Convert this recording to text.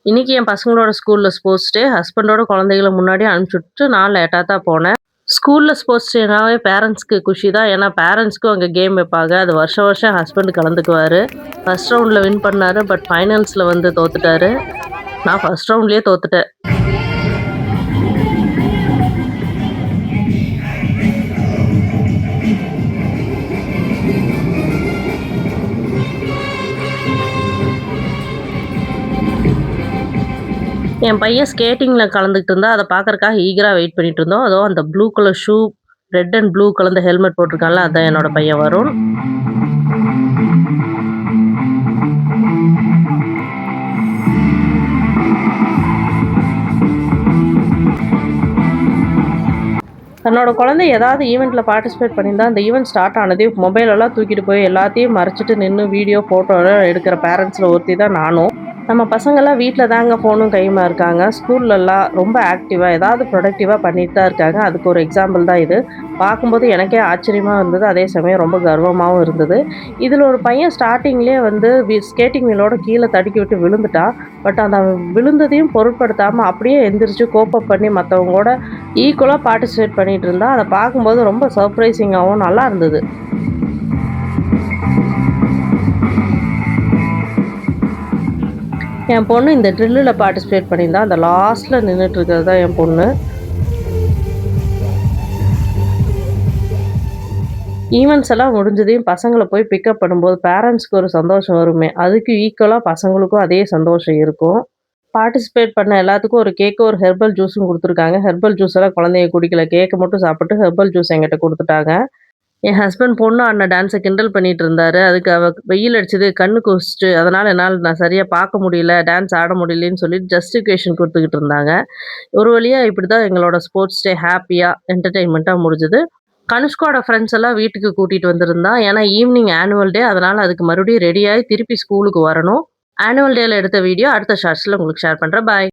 இன்னைக்கு என் பசங்களோட ஸ்கூல்ல ஸ்போர்ட்ஸ் டே. ஹஸ்பண்டோட குழந்தைகள முன்னாடியே அனுப்பிச்சு விட்டுட்டு நான் லேட்டா தான் போனேன். ஸ்கூல்ல ஸ்போர்ட்ஸ் டேனாவே பேரண்ட்ஸ்க்கு குஷி தான். ஏன்னா பேரண்ட்ஸ்க்கும் அங்க கேம் வைப்பாங்க. அது வருஷம் வருஷம் என் ஹஸ்பண்ட் கலந்துக்குவாரு. ஃபர்ஸ்ட் ரவுண்ட்ல வின் பண்ணாரு. பட் ஃபைனல்ஸ்ல வந்து தோத்துட்டாரு. நான் ஃபர்ஸ்ட் ரவுண்ட்லயே தோத்துட்டேன். என் பையன் ஸ்கேட்டிங்ல கலந்துக்கிட்டு இருந்தா, அத பார்க்கறக்காக ஈகரா வெயிட் பண்ணிட்டு இருந்தோம். அதோ அந்த blue colour shoe, red and blue கலந்த ஹெல்மெட் போட்டிருக்கான்ல, அதான் என்னோட பையன் வருண். தன்னோட குழந்தை ஏதாவது ஈவெண்ட்ல பார்ட்டிசிபேட் பண்ணியிருந்தா, அந்த ஈவெண்ட் ஸ்டார்ட் ஆனதே மொபைல் எல்லாம் தூக்கிட்டு போய் எல்லாத்தையும் மறைச்சிட்டு நின்னு வீடியோ, ஃபோட்டோலாம் எடுக்கிற பேரண்ட்ஸ்ல ஒருத்தி தான் நானும். நம்ம பசங்கள்லாம் வீட்ல தாங்க ஃபோனும் கையுமா இருக்காங்க. ஸ்கூல்லலாம் ரொம்ப ஆக்டிவா ஏதாவது ப்ரொடக்டிவா பண்ணிட்டு தான் இருக்காங்க. அதுக்கு ஒரு எக்ஸாம்பிள் தான் இது. பார்க்கும்போது எனக்கே ஆச்சரியமா இருந்தது. அதே சமயம் ரொம்ப கர்வமாவும் இருந்தது. இதுல ஒரு பையன் ஸ்டார்ட்டிங்லயே வந்து ஸ்கேட்டிங் வீலோட கீழ தடுக்கி விட்டு விழுந்துட்டான். பட் அந்த விழுந்ததையும் பொருட்படுத்தாம அப்படியே எந்திரிச்சு கோப் அப் பண்ணி மத்தவங்களோட ஈக்குவலா பார்ட்டிசிபேட் பண்ணிட்டு இருந்தான். அத பார்க்கும்போது ரொம்ப சர்ப்ரைசிங்காவும் நல்லா இருந்தது. என் பொண்ணு இந்த ட்ரில்லுல பார்ட்டிசிபேட் பண்ணியிருந்தா. அந்த லாஸ்ட்ல நின்னுட்டு இருக்கிறது தான் என் பொண்ணு. ஈவெண்ட்ஸ் எல்லாம் முடிஞ்சதையும் பசங்கள போய் பிக்கப் பண்ணும்போது பேரண்ட்ஸ்க்கு ஒரு சந்தோஷம் வருமே! அதுக்கு ஈக்குவலா பசங்களுக்கும் அதே சந்தோஷம் இருக்கும். பார்ட்டிசிபேட் பண்ண எல்லாத்துக்கும் ஒரு கேக்கு, ஒரு ஹெர்பல் ஜூஸும் குடுத்துருக்காங்க. ஹெர்பல் ஜூஸ் எல்லாம் குழந்தைங்க குடிக்கல. கேக்க மட்டும் சாப்பிட்டு ஹெர்பல் ஜூஸ் என்கிட்ட குடுத்துட்டாங்க. என் ஹஸ்பண்ட் பொண்ணு ஆடுன டான்ஸ கிண்டல் பண்ணிட்டு இருந்தாரு. அதுக்கு வெயில் அடிச்சது, கண்ணு கூசுச்சு. அதனால நான் சரியா பார்க்க முடியல, டான்ஸ் ஆட முடியலன்னு சொல்லிட்டு ஜஸ்டிஃபிகேஷன் குடுத்துக்கிட்டு இருந்தாங்க. ஒரு வழியா இப்படிதான் எங்களோட ஸ்போர்ட்ஸ் டே ஹேப்பியா, என்டர்டெயின்மெண்ட்டா முடிஞ்சது. கனுஷ்கோட ஃப்ரெண்ட்ஸ் எல்லாம் வீட்டுக்கு கூட்டிட்டு வந்திருந்தான். ஏன்னா ஈவினிங் ஆனுவல் டே. அதனால அதுக்கு மறுபடியும் ரெடி ஆயி திருப்பி ஸ்கூலுக்கு வரணும். ஆனுவல் டேல எடுத்த வீடியோ அடுத்த ஷார்ட்ஸ்ல உங்களுக்கு ஷேர் பண்றேன். பாய்.